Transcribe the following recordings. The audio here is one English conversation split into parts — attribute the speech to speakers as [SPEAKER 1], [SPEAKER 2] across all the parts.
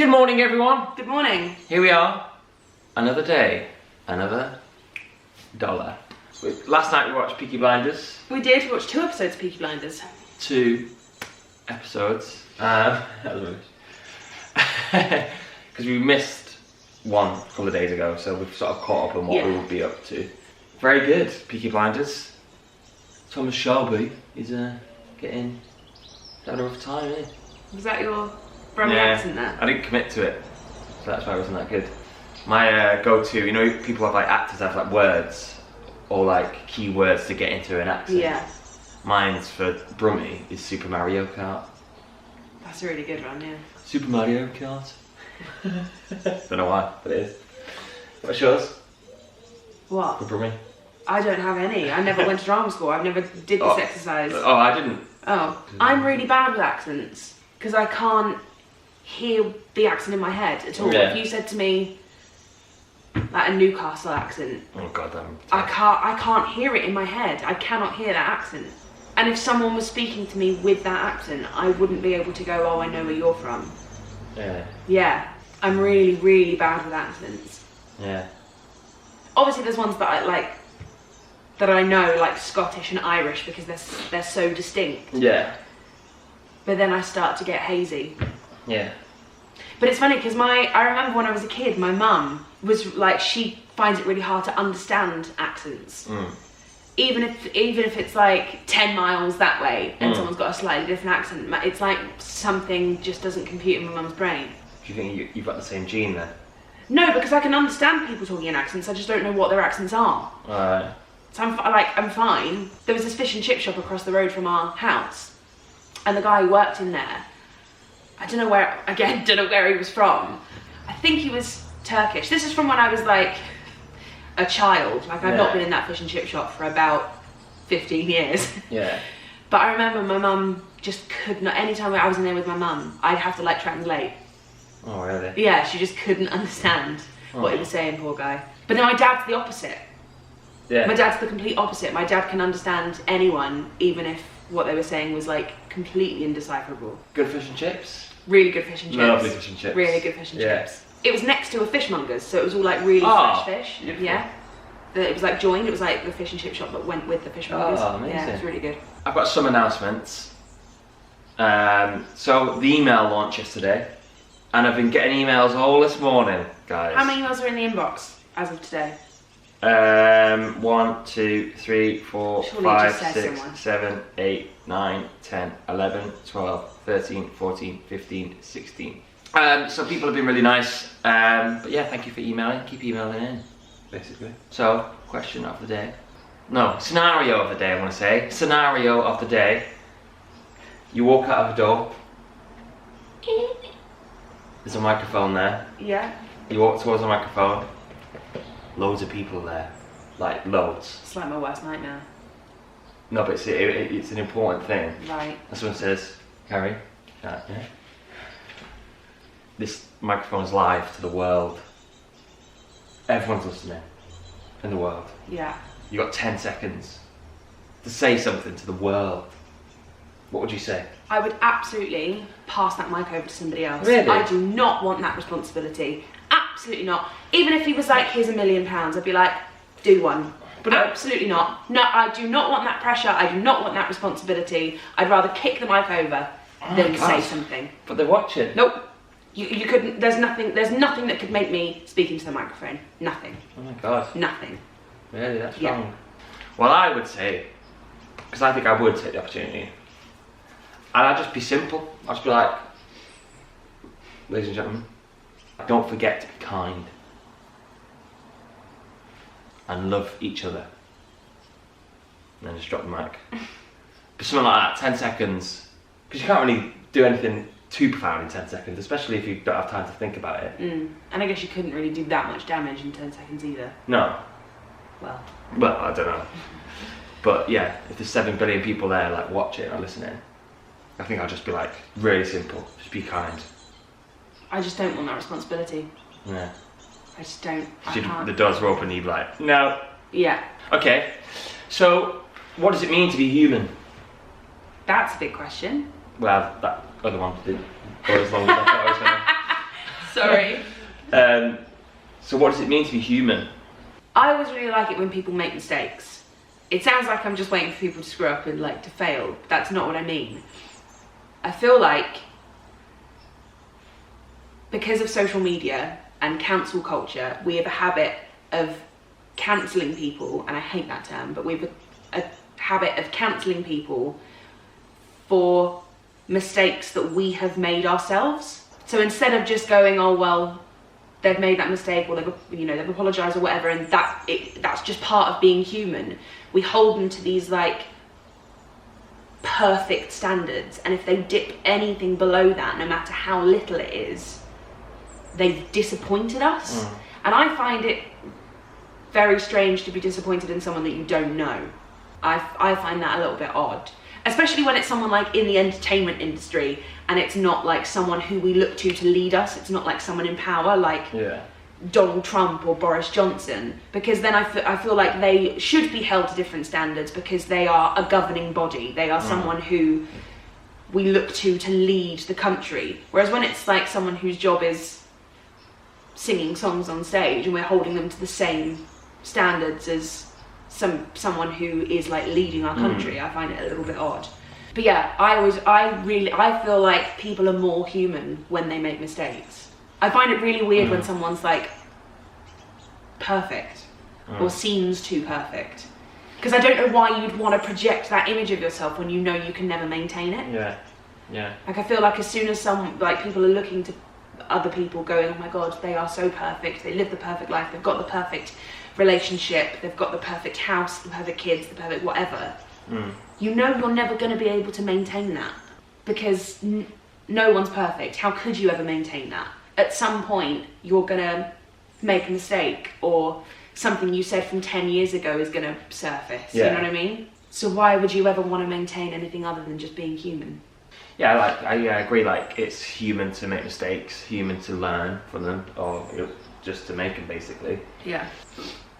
[SPEAKER 1] Good morning, everyone.
[SPEAKER 2] Good morning.
[SPEAKER 1] Here we are. Another day, another dollar. Last night we watched Peaky Blinders.
[SPEAKER 2] We did. We watched 2 episodes of Peaky Blinders.
[SPEAKER 1] 2 episodes. That was rubbish. Because we missed one a couple of days ago, so we've sort of caught up on what we would be up to. Very good, Peaky Blinders. Thomas Shelby is having a rough time, isn't he?
[SPEAKER 2] Was that your Brummy accent there?
[SPEAKER 1] I didn't commit to it, so that's why it wasn't that good. My go-to, you know, people have like actors have like words or like key words to get into an accent.
[SPEAKER 2] Yeah.
[SPEAKER 1] Mine's for Brummy is Super Mario Kart.
[SPEAKER 2] That's a really good one, yeah.
[SPEAKER 1] Super Mario Kart. Don't know why, but it is. What's yours?
[SPEAKER 2] What?
[SPEAKER 1] For Brummy?
[SPEAKER 2] I don't have any. I never went to drama school. I've never did this exercise.
[SPEAKER 1] Oh, I didn't.
[SPEAKER 2] Oh, I'm really bad with accents because I can't hear the accent in my head at all.
[SPEAKER 1] Yeah.
[SPEAKER 2] If you said to me like a Newcastle accent,
[SPEAKER 1] Oh god,
[SPEAKER 2] I can't hear it in my head. I cannot hear that accent. And if someone was speaking to me with that accent, I wouldn't be able to go, oh, I know where you're from.
[SPEAKER 1] Yeah.
[SPEAKER 2] Yeah, I'm really, really bad with accents.
[SPEAKER 1] Yeah.
[SPEAKER 2] Obviously, there's ones that I like, that I know, like Scottish and Irish, because they're so distinct.
[SPEAKER 1] Yeah.
[SPEAKER 2] But then I start to get hazy.
[SPEAKER 1] Yeah.
[SPEAKER 2] But it's funny because I remember when I was a kid, my mum was like, she finds it really hard to understand accents. Even if it's like 10 miles that way and someone's got a slightly different accent, it's like something just doesn't compute in my mum's brain.
[SPEAKER 1] Do you think you've got the same gene then?
[SPEAKER 2] No, because I can understand people talking in accents, I just don't know what their accents are.
[SPEAKER 1] Alright.
[SPEAKER 2] So I'm fine. There was this fish and chip shop across the road from our house, and the guy who worked in there, I don't know where he was from. I think he was Turkish. This is from when I was like a child. Like I've not been in that fish and chip shop for about 15 years.
[SPEAKER 1] Yeah.
[SPEAKER 2] But I remember my mum just could not, anytime I was in there with my mum, I'd have to like translate.
[SPEAKER 1] Oh really?
[SPEAKER 2] Yeah, she just couldn't understand what he was saying, poor guy. But then my dad's the opposite.
[SPEAKER 1] Yeah.
[SPEAKER 2] My dad's the complete opposite. My dad can understand anyone, even if what they were saying was like completely indecipherable.
[SPEAKER 1] Good fish and chips?
[SPEAKER 2] Really good fish and chips.
[SPEAKER 1] Lovely fish and chips.
[SPEAKER 2] Really good fish and chips. It was next to a fishmonger's, so it was all like really fresh fish.
[SPEAKER 1] Beautiful.
[SPEAKER 2] Yeah. It was like joined, it was like the fish and chip shop that went with the fishmonger's.
[SPEAKER 1] Oh, amazing.
[SPEAKER 2] Yeah, it was really good.
[SPEAKER 1] I've got some announcements. So the email launched yesterday, and I've been getting emails all this morning, guys.
[SPEAKER 2] How many emails are in the inbox as of today?
[SPEAKER 1] 1, 2, 3, 4,
[SPEAKER 2] Surely
[SPEAKER 1] 5,
[SPEAKER 2] it just says
[SPEAKER 1] 6,
[SPEAKER 2] someone.
[SPEAKER 1] 7, 8, 9, 10, 11, 12, 13, 14, 15, 16. So people have been really nice. But yeah, thank you for emailing. Keep emailing in, basically. So, question of the day. No, scenario of the day, I want to say. Scenario of the day. You walk out of a door. There's a microphone there.
[SPEAKER 2] Yeah.
[SPEAKER 1] You walk towards the microphone. Loads of people there. Like, loads.
[SPEAKER 2] It's like my worst nightmare.
[SPEAKER 1] No, but it's an important thing.
[SPEAKER 2] Right.
[SPEAKER 1] And someone says, Carrie, yeah. This microphone's live to the world. Everyone's listening in the world.
[SPEAKER 2] Yeah.
[SPEAKER 1] You got 10 seconds to say something to the world. What would you say?
[SPEAKER 2] I would absolutely pass that mic over to somebody else.
[SPEAKER 1] Really?
[SPEAKER 2] I do not want that responsibility. Absolutely not. Even if he was like, here's £1 million, I'd be like, do one. But absolutely not. No, I do not want that pressure. I do not want that responsibility. I'd rather kick the mic over than say something.
[SPEAKER 1] But they're watching.
[SPEAKER 2] Nope. You couldn't. There's nothing that could make me speak into the microphone. Nothing.
[SPEAKER 1] Oh my god.
[SPEAKER 2] Nothing.
[SPEAKER 1] Really? That's
[SPEAKER 2] Yeah.
[SPEAKER 1] wrong. Well, I would say, because I think I would take the opportunity, and I'd just be simple. I'd just be like, ladies and gentlemen, don't forget to be kind and love each other. And then just drop the mic. But something like that, 10 seconds. Because you can't really do anything too profound in 10 seconds, especially if you don't have time to think about it.
[SPEAKER 2] And I guess you couldn't really do that much damage in 10 seconds either.
[SPEAKER 1] No.
[SPEAKER 2] Well,
[SPEAKER 1] I don't know. But yeah, if there's 7 billion people there like watching or listening, I think I'll just be like, really simple, just be kind.
[SPEAKER 2] I just don't want that responsibility.
[SPEAKER 1] Yeah.
[SPEAKER 2] I just don't.
[SPEAKER 1] The doors were open and you'd be like, no.
[SPEAKER 2] Yeah.
[SPEAKER 1] Okay, so what does it mean to be human?
[SPEAKER 2] That's a big question.
[SPEAKER 1] Well, that other one didn't go as long as I thought I was
[SPEAKER 2] Sorry.
[SPEAKER 1] So what does it mean to be human?
[SPEAKER 2] I always really like it when people make mistakes. It sounds like I'm just waiting for people to screw up and like to fail. But that's not what I mean. I feel like because of social media and cancel culture, we have a habit of cancelling people, and I hate that term, but we have a habit of cancelling people for mistakes that we have made ourselves. So instead of just going, oh well, they've made that mistake, or they've apologized or whatever, and that's just part of being human, we hold them to these like perfect standards, and if they dip anything below that, no matter how little it is, they've disappointed us. And I find it very strange to be disappointed in someone that you don't know. I find that a little bit odd, especially when it's someone like in the entertainment industry, and it's not like someone who we look to lead us. It's not like someone in power, like Donald Trump or Boris Johnson, because then I feel like they should be held to different standards because they are a governing body. They are someone who we look to lead the country. Whereas when it's like someone whose job is singing songs on stage and we're holding them to the same standards as someone who is like leading our country, I find it a little bit odd. But yeah, I feel like people are more human when they make mistakes. I find it really weird when someone's like perfect or seems too perfect, because I don't know why you'd want to project that image of yourself when you know you can never maintain it. Yeah. Like I feel like as soon as people are looking to other people going, oh my god, they are so perfect, they live the perfect life, they've got the perfect relationship, they've got the perfect house, the perfect kids, the perfect whatever, you know you're never going to be able to maintain that, because no one's perfect. How could you ever maintain that? At some point you're going to make a mistake, or something you said from 10 years ago is going to surface. You know what I mean? So why would you ever want to maintain anything other than just being human?
[SPEAKER 1] I agree, like it's human to make mistakes, human to learn from them, or just to make them, basically. Yeah.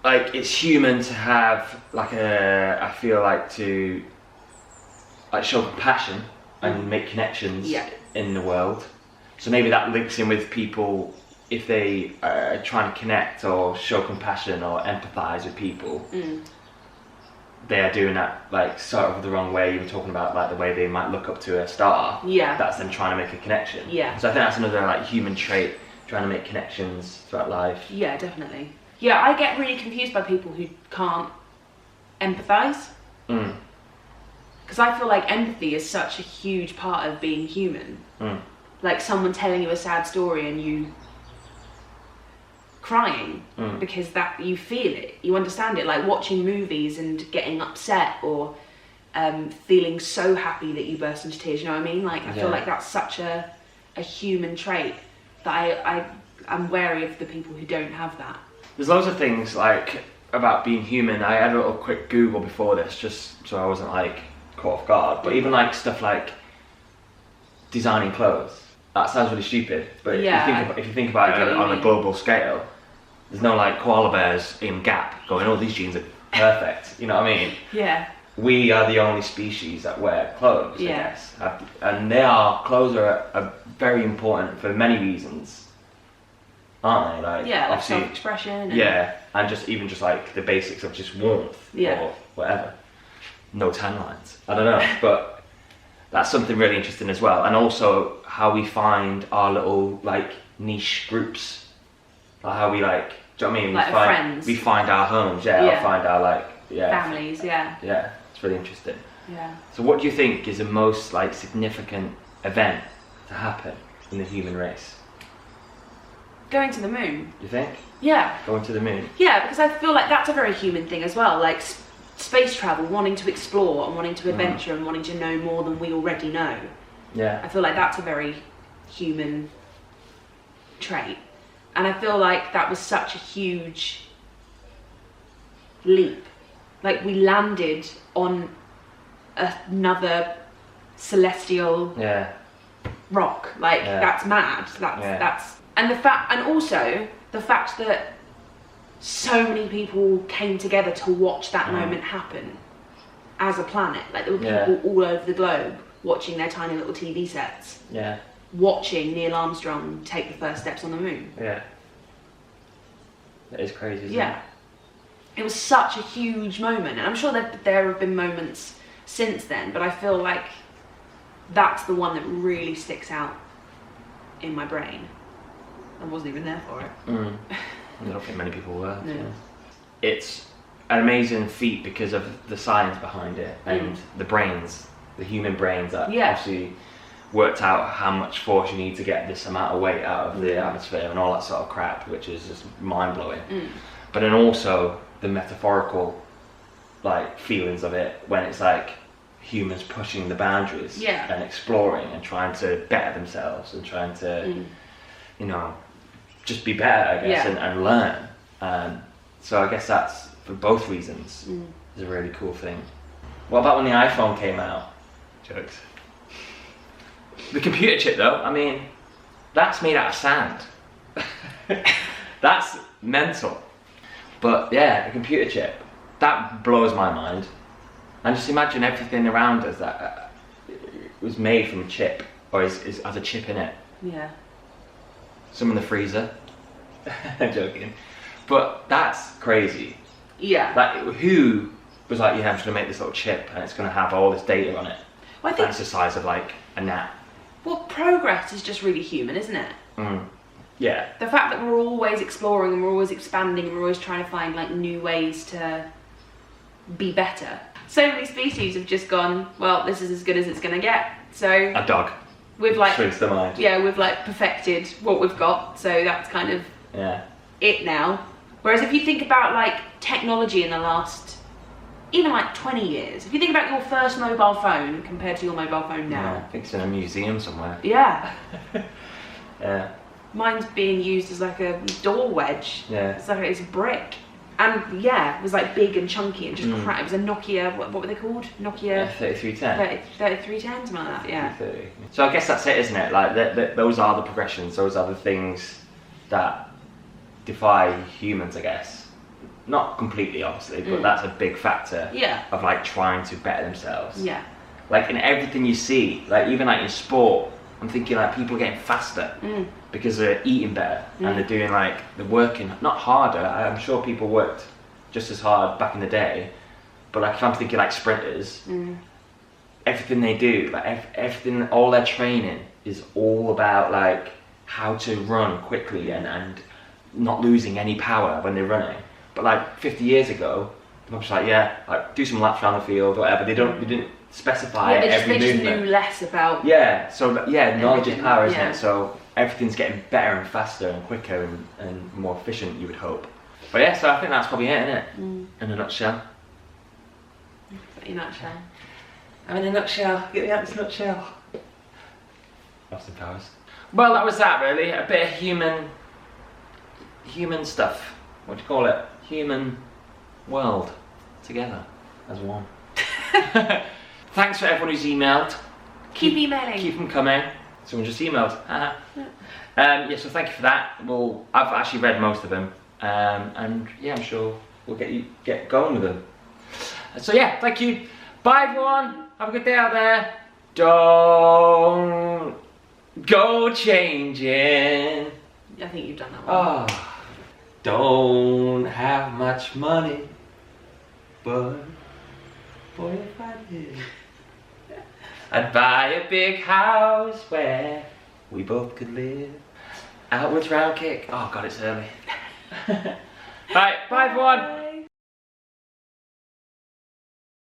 [SPEAKER 1] Like it's human to have I feel like to like show compassion and make connections in the world. So maybe that links in with people if they are trying to connect or show compassion or empathize with people. They are doing that like sort of the wrong way. You were talking about like the way they might look up to a star. Yeah. That's them trying to make a connection. Yeah. So I think that's another like human trait, trying to make connections throughout life.
[SPEAKER 2] Yeah, definitely. Yeah, I get really confused by people who can't empathize. Because I feel like empathy is such a huge part of being human. Like someone telling you a sad story and you crying because that you feel it, you understand it, like watching movies and getting upset, or feeling so happy that you burst into tears, you know what I mean? Like I feel like that's such a human trait that I'm wary of the people who don't have that.
[SPEAKER 1] There's loads of things like about being human. I had a little quick Google before this just so I wasn't like caught off guard, but even like stuff like designing clothes, that sounds really stupid, but if you think about it on a global scale, there's no like koala bears in Gap going, oh, these jeans are perfect, you know what I mean? Yeah. We are the only species that wear clothes, I guess. And clothes are very important for many reasons, aren't they? Like,
[SPEAKER 2] like self-expression.
[SPEAKER 1] And just like the basics of just warmth or whatever. No tan lines. I don't know, but that's something really interesting as well. And also how we find our little like niche groups, or how we like, do you know what I mean?
[SPEAKER 2] Like friends.
[SPEAKER 1] We find our homes, or find our like
[SPEAKER 2] families,
[SPEAKER 1] Yeah, it's really interesting.
[SPEAKER 2] Yeah.
[SPEAKER 1] So what do you think is the most like significant event to happen in the human race?
[SPEAKER 2] Going to the moon.
[SPEAKER 1] You think?
[SPEAKER 2] Yeah.
[SPEAKER 1] Going to the moon?
[SPEAKER 2] Yeah, because I feel like that's a very human thing as well, like space travel, wanting to explore and wanting to adventure and wanting to know more than we already know. Yeah. I feel like that's a very human trait. And I feel like that was such a huge leap. Like we landed on another celestial rock. Like that's mad. That's and also the fact that so many people came together to watch that moment happen as a planet. Like there were people all over the globe watching their tiny little TV sets.
[SPEAKER 1] Yeah.
[SPEAKER 2] watching Neil Armstrong take the first steps on the moon.
[SPEAKER 1] Yeah. That is crazy, isn't
[SPEAKER 2] Yeah. It was such a huge moment, and I'm sure that there have been moments since then, but I feel like that's the one that really sticks out in my brain. I wasn't even there for it.
[SPEAKER 1] I don't think many people were.
[SPEAKER 2] No.
[SPEAKER 1] It's an amazing feat because of the science behind it and the brains, the human brains that actually worked out how much force you need to get this amount of weight out of the atmosphere and all that sort of crap, which is just mind-blowing. But then also the metaphorical like feelings of it when it's like humans pushing the boundaries and exploring and trying to better themselves and trying to you know, just be better, I guess, and learn. So I guess that's, for both reasons, is a really cool thing. What about when the iPhone came out? Jokes. The computer chip though, I mean, that's made out of sand. That's mental. But yeah, the computer chip, that blows my mind. And just imagine everything around us that was made from a chip, or has a chip in it.
[SPEAKER 2] Yeah.
[SPEAKER 1] Some in the freezer. I'm joking. But that's crazy.
[SPEAKER 2] Yeah.
[SPEAKER 1] Like, who was like, yeah, I'm just gonna make this little chip and it's gonna have all this data on it.
[SPEAKER 2] Well, I think
[SPEAKER 1] that's the size of like a gnat.
[SPEAKER 2] Well, progress is just really human, isn't it?
[SPEAKER 1] Yeah.
[SPEAKER 2] The fact that we're always exploring and we're always expanding and we're always trying to find like new ways to be better. So many species have just gone, well, this is as good as it's gonna get. So
[SPEAKER 1] a dog.
[SPEAKER 2] We've like
[SPEAKER 1] shrinks the mind.
[SPEAKER 2] Yeah, we've like perfected what we've got. So that's kind of it now. Whereas if you think about like technology in the last even like 20 years, if you think about your first mobile phone compared to your mobile phone now.
[SPEAKER 1] I think it's in a museum somewhere.
[SPEAKER 2] Yeah.
[SPEAKER 1] Yeah.
[SPEAKER 2] Mine's being used as like a door wedge.
[SPEAKER 1] Yeah.
[SPEAKER 2] It's like it's a brick. And yeah, it was like big and chunky and just crap. It was a Nokia, what were they called? Nokia
[SPEAKER 1] 3310.
[SPEAKER 2] 3310, something like that, yeah.
[SPEAKER 1] 30. So I guess that's it, isn't it? Like those are the progressions, those are the things that defy humans, I guess. Not completely, obviously, but that's a big factor of like trying to better themselves.
[SPEAKER 2] Yeah.
[SPEAKER 1] Like in everything you see, like even like in sport, I'm thinking like people are getting faster because they're eating better and they're doing like, they're working, not harder. I'm sure people worked just as hard back in the day, but like if I'm thinking like sprinters, everything they do, like everything, all their training is all about like how to run quickly and not losing any power when they're running. But like 50 years ago, they were just like, like do some laps around the field or whatever. They didn't specify every
[SPEAKER 2] they
[SPEAKER 1] movement.
[SPEAKER 2] just knew less about.
[SPEAKER 1] Yeah, so knowledge is power, isn't it? So everything's getting better and faster and quicker and more efficient, you would hope. But yeah, so I think that's probably it, isn't it? In a nutshell.
[SPEAKER 2] In a nutshell.
[SPEAKER 1] I'm in a nutshell. Get me out of this nutshell. Austin Powers. Well, that was that really. A bit of human stuff. What do you call it? Human world together as one. Thanks for everyone who's emailed.
[SPEAKER 2] Keep emailing.
[SPEAKER 1] Keep them coming. Someone just emailed. So thank you for that. Well, I've actually read most of them, and yeah, I'm sure we'll get going with them. So yeah, thank you. Bye everyone. Have a good day out there. Don't go changing.
[SPEAKER 2] I think you've done that one.
[SPEAKER 1] Oh. Don't have much money, but boy, if I did, I'd buy a big house where we both could live. Outwards round kick. Oh God, it's early. Right, bye everyone.